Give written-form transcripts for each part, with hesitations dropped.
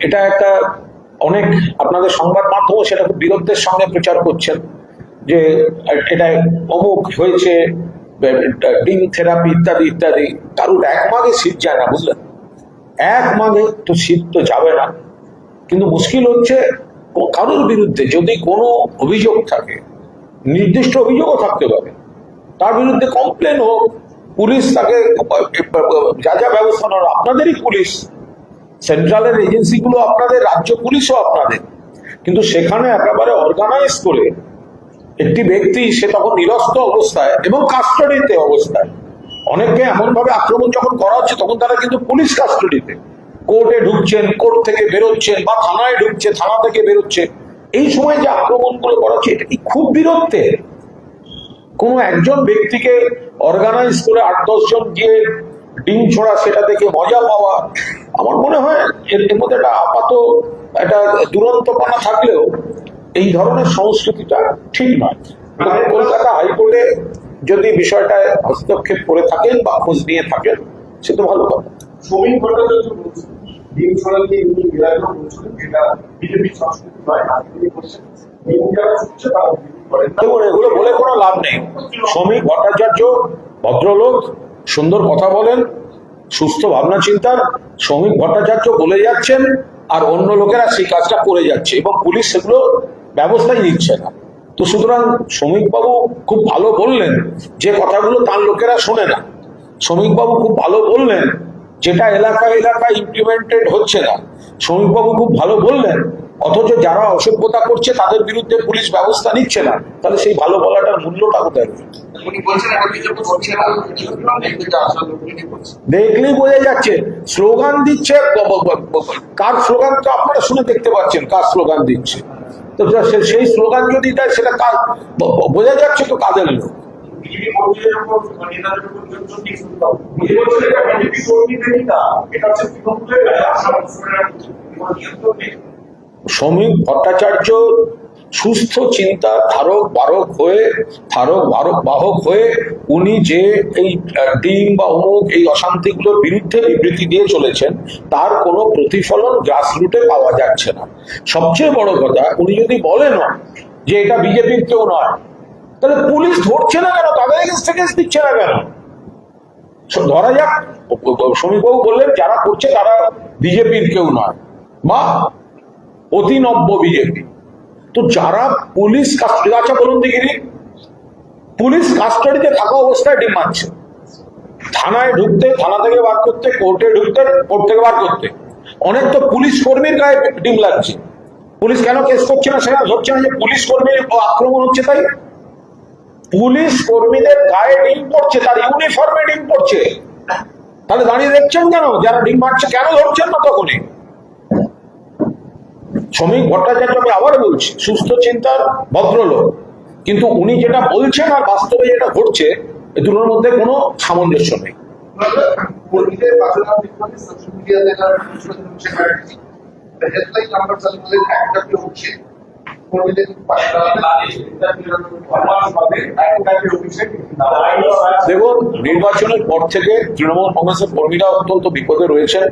এটা একটা অনেক আপনাদের সংবাদ মাধ্যম সেটা খুব বীরত্বের সঙ্গে প্রচার করছেন যে এটা অমুক হয়েছে, ডিম থেরাপি ইত্যাদি ইত্যাদি। কারুর এক মাঘে শীত যায় না, বুঝলেন? এক মাঘে তো শীত তো যাবে না, কিন্তু মুশকিল হচ্ছে কারোর বিরুদ্ধে যদি কোনো অভিযোগ থাকে, নির্দিষ্ট অভিযোগও থাকতে পারে, তার বিরুদ্ধে কমপ্লেন হোক, পুলিশ তাকে যা যা ব্যবস্থা নেওয়ার, আপনাদেরই পুলিশ, সেন্ট্রালের এজেন্সিগুলো আপনাদের, রাজ্য পুলিশও আপনাদের, কিন্তু সেখানে একেবারে অর্গানাইজ করে একটি ব্যক্তি, সে তখন নিরস্ত অবস্থায় এবং কাস্টডিতে অবস্থায়, অনেককে এমন ভাবে আক্রমণ যখন করা হচ্ছে তখন তারা কিন্তু পুলিশ কাস্টডিতে, কোর্টে ঢুকছেন, কোর্ট থেকে বেরোচ্ছেন, বা থানায় ঢুকছে, থানা থেকে বেরোচ্ছে, এই সময় যে আক্রমণগুলো করা হচ্ছে এটা কি খুব বিরক্তের। কোনো একজন ব্যক্তিকে অর্গানাইজ করে 8-10 জন গিয়ে ডিম ছোড়া, সেটা দেখে মজা পাওয়া, আমার মনে হয় এর মধ্যে একটা আপাত একটা দুরন্তপনা থাকলেও এই ধরনের সংস্কৃতিটা ঠিক নয়। কলকাতা হাইকোর্টে যদি বিষয়টায় হস্তক্ষেপ করে থাকেন বা খোঁজ নিয়ে থাকেন, সে তো ভালো কথা। শ্রমিক ভট্টাচার্য বলছেন ডিম ছোড়াকে উনি বিরাজমান বলছিলেন এটা বিজেপি সংস্কৃতি নয়, আপনি বলছেন ডিম যারা ছুটছে তারা এগুলো বলে কোনো লাভ নেই। শ্রমিক ভট্টাচার্য ভদ্রলোক, সুন্দর কথা বলেন, সুস্থ ভাবনা চিন্তার। শ্রমিক ভট্টাচার্য বলে যাচ্ছেন আর অন্য লোকেরা সেই কাজটা করে যাচ্ছে এবং পুলিশ সেগুলো ব্যবস্থাই নিচ্ছে না। তো সুতরাং শ্রমিকবাবু খুব ভালো বললেন যে কথাগুলো তার লোকেরা শোনে না। শ্রমিকবাবু খুব ভালো বললেন যেটা এলাকায় এলাকায় ইমপ্লিমেন্টেড হচ্ছে না। শ্রমিকবাবু খুব ভালো বললেন, অথচ যারা অসভ্যতা করছে তাদের বিরুদ্ধে পুলিশ ব্যবস্থা নিচ্ছে না। তাহলে সেই ভালো বলাটার মূল্যটা কোথায়? দেখলেই বোঝা যাচ্ছে স্লোগান দিচ্ছে। কার স্লোগান তো আপনারা শুনে দেখতে পাচ্ছেন, কার স্লোগান দিচ্ছে। তো সেই স্লোগান যদি দেয় সেটা কার বোঝা যাচ্ছে, তো কাদের লোক। শ্রমিক ভট্টাচার্য সুস্থ চিন্তা বাহক হয়ে উনি যে এই ডিম বা অমুক এই অশান্তিগুলোর বিরুদ্ধে বিবৃতি দিয়ে চলেছেন, তার কোনো প্রতিফলন গ্রাসরুটে পাওয়া যাচ্ছে না। সবচেয়ে বড় কথা, উনি যদি বলেন যে এটা বিজেপির কেউ নয়, তাহলে পুলিশ ধরছে না কেন, তাদের এগেইনস্টে কেস দিচ্ছে না কেন? ধরা যাক শ্রমিকবাবু বললেন যারা করছে তারা বিজেপির কেউ নয় বা অতিনব্য বিজেপি, তো যারা পুলিশ কাস্টডি, আচ্ছা বলুন দেখিনি, পুলিশ কাস্টডিতে থাকা অবস্থায় ডিম মারছে, থানায় ঢুকতে, থানা থেকে বার করতে, কোর্টে ঢুকতে, কোর্ট থেকে বার করতে, অনেক তো পুলিশ কর্মীর গায়ে ডিম লাগছে। পুলিশ কেন কেস করছে না সেটা ধরছে না যে পুলিশ কর্মীর আক্রমণ হচ্ছে, তাই পুলিশ কর্মীদের গায়ে ডিম পড়ছে, তার ইউনিফর্মে ডিম পড়ছে। তাহলে দাঁড়িয়ে দেখছেন কেন? যারা ডিম মারছে কেন ধরছেন না তখনই? শ্রমিক ভট্টাচার্য, আমি আবার বলছি, সুস্থ চিন্তার ভদ্রলোক, কিন্তু উনি যেটা বলছেন আর বাস্তবে যেটা ঘটছে এই দুটোর মধ্যে কোনো সামঞ্জস্য নেই। দেখুন, নির্বাচনের পর থেকে তৃণমূল কংগ্রেসের কর্মীরা অত্যন্ত বিপদে রয়েছেন।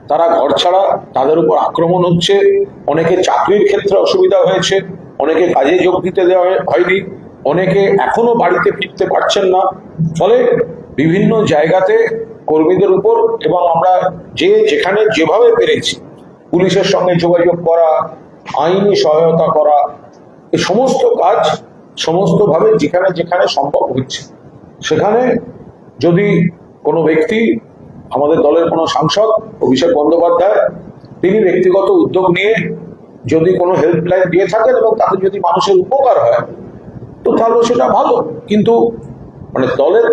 তারা ঘর ছাড়া, তাদের উপর আক্রমণ হচ্ছে, অনেকে চাকরির ক্ষেত্রে অসুবিধা হয়েছে, অনেকে কাজে যোগ দিতে দেওয়া হয়নি, অনেকে এখনো বাড়িতে ফিরতে পারছেন না। ফলে বিভিন্ন জায়গাতে কর্মীদের উপর, এবং আমরা যেখানে যেভাবে পেরেছি পুলিশের সঙ্গে যোগাযোগ করা, আইনি সহায়তা করা, এই সমস্ত কাজ সমস্তভাবে যেখানে যেখানে সম্ভব হচ্ছে, সেখানে যদি কোনো ব্যক্তি, আমাদের দলের কোনো সাংসদ অভিষেক বন্দ্যোপাধ্যায়, তিনি ব্যক্তিগত উদ্যোগ নিয়ে যদি কোনো হেল্পলাইন দিয়ে থাকেন এবং তাতে যদি মানুষের উপকার হয়, তো তাহলে সেটা ভালো। কিন্তু মানে দলের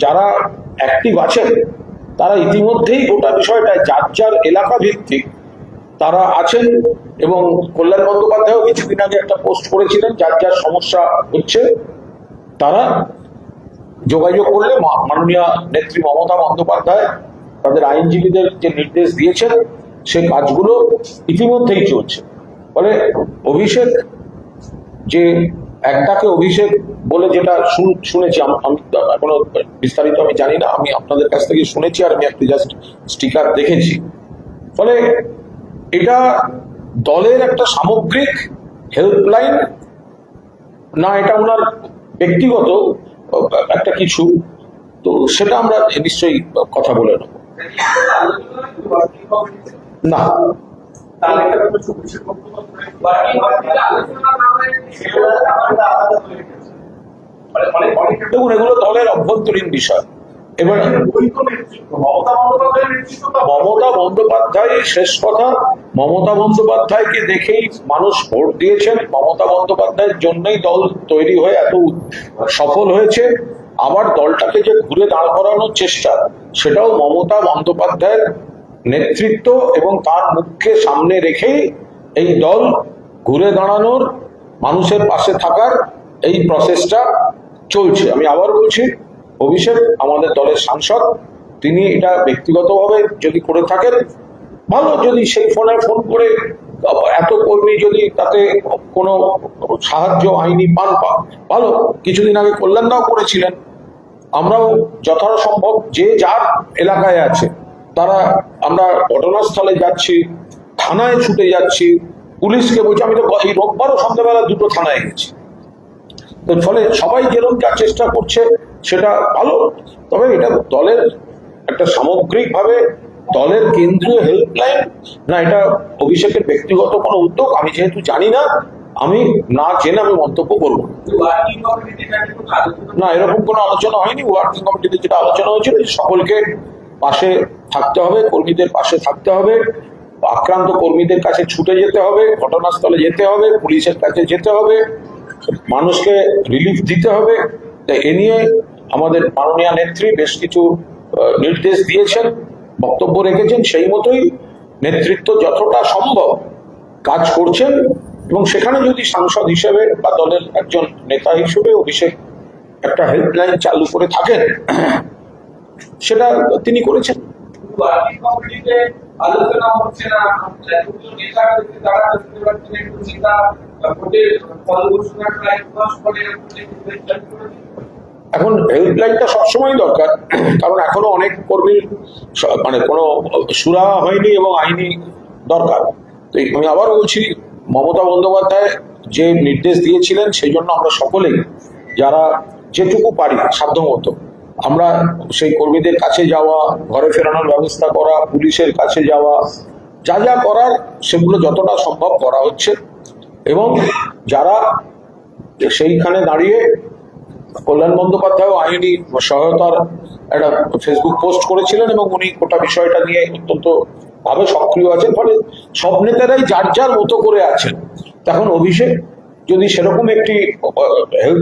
যারা অ্যাক্টিভ আছেন তারা ইতিমধ্যেই গোটা বিষয়টায় যার যার এলাকা ভিত্তিক তারা আছেন, এবং কল্যাণ বন্দ্যোপাধ্যায়ও কিছুদিন আগে একটা পোস্ট করেছিলেন, যার যার সমস্যা হচ্ছে তারা যোগাযোগ করলে মাননীয় নেত্রী মমতা বন্দ্যোপাধ্যায় তাদের আইনজীবীদের যে নির্দেশ দিয়েছেন সে কাজগুলো ইতিমধ্যেই চলছে। ফলে অভিষেক যে একটাকে অভিষেক বলে যেটা শুনেছি, আমি এখনো বিস্তারিত আমি জানি না, আমি আপনাদের কাছ থেকে শুনেছি আর আমি একটা জাস্ট স্টিকার দেখেছি। ফলে এটা দলের একটা সামগ্রিক হেল্পলাইন না এটা ওনার ব্যক্তিগত একটা কিছু, তো সেটা আমরা নিশ্চয়ই কথা বলে নেব। না, তাহলে এটা তো চব্বিশের বক্তব্য দেখুন এগুলো দলের অভ্যন্তরীণ বিষয়। এবার মমতা বন্দ্যোপাধ্যায়, শেষ কথা, মমতা বন্দ্যোপাধ্যায়কে দেখেই মানুষ ভোট দিয়েছেন, মমতা বন্দ্যোপাধ্যায়ের জন্যই দল তৈরি হয়ে এত সফল হয়েছে। আবার দলটাকে যে ঘুরে দাঁড় করানোর চেষ্টা, সেটাও মমতা বন্দ্যোপাধ্যায়ের নেতৃত্ব এবং তার মুখকে সামনে রেখেই এই দল ঘুরে দাঁড়ানোর, মানুষের পাশে থাকার এই প্রসেসটা চলছে। আমি আবার বলছি, অভিষেক আমাদের দলের সাংসদ, তিনি এটা ব্যক্তিগতভাবে যদি করে থাকেন ভালো, যদি সেই ফোন করে এত কর্মী যদি তাতে কোনো সাহায্য আইনি পান ভালো। কিছুদিন আগে কল্যাণদাও করেছিলেন, আমরাও যথাসম্ভব যে যার এলাকায় আছে তারা, আমরা ঘটনাস্থলে যাচ্ছি, থানায় ছুটে যাচ্ছি, পুলিশকে বলছি। আমি তো এই রোববারও সন্ধ্যাবেলা 2টো থানায় গেছি। তো ফলে সবাই যেরকম যা চেষ্টা করছে সেটা ভালো, তবে এটা দলের একটা সামগ্রিকভাবে দলের কেন্দ্রীয় হেল্পলাইন না, এটা অভিষেকের ব্যক্তিগত কোনো উদ্যোগ। আমি যেহেতু জানি না, আমি না জেনে আমি মন্তব্য করবো না। এরকম কোনো আলোচনা হয়নি। ওয়ার্কিং কমিটিতে যেটা আলোচনা হয়েছিল, সকলকে পাশে থাকতে হবে, কর্মীদের পাশে থাকতে হবে, আক্রান্ত কর্মীদের কাছে ছুটে যেতে হবে, ঘটনাস্থলে যেতে হবে, পুলিশের কাছে যেতে হবে, মানুষকে রিলিফ দিতে হবে। এ নিয়ে আমাদের মাননীয় নেত্রী বেশ কিছু নির্দেশ দিয়েছেন, বক্তব্য রেখেছেন, সেই মতোই নেতৃত্ব যতটা সম্ভব কাজ করছেন। এবং সেখানে যদি সাংসদ হিসেবে বা দলের একজন নেতা হিসেবে অভিষেক একটা হেল্পলাইন চালু করে থাকেন, সেটা তিনি করেছেন। আলোচনা হচ্ছে না, এখন হেল্পলাইনটা সবসময় দরকার, কারণ এখনো অনেক কর্মীর মানে কোনো সুরাহা হয়নি এবং আইনি দরকার। তো আমি আবার বলছি, মমতা বন্দ্যোপাধ্যায় যে নির্দেশ দিয়েছিলেন, সেই জন্য আমরা সকলেই যারা যেটুকু পারি সাধ্যমতো আমরা সেই কর্মীদের কাছে যাওয়া, ঘরে ফেরানোর ব্যবস্থা করা, পুলিশের কাছে যাওয়া, যা যা করার সেগুলো যতটা সম্ভব করা হচ্ছে। এবং যারা সেইখানে দাঁড়িয়ে, কল্যাণ বন্দ্যোপাধ্যায় আইনি সহায়তার একটা ফেসবুক পোস্ট করেছিলেন এবং উনি গোটা বিষয়টা নিয়ে অত্যন্ত ভাবে সক্রিয় আছেন। ফলে সব নেতারাই যার যার মতো করে আছেন। তখন অভিষেক যদি সেরকম একটি হেল্প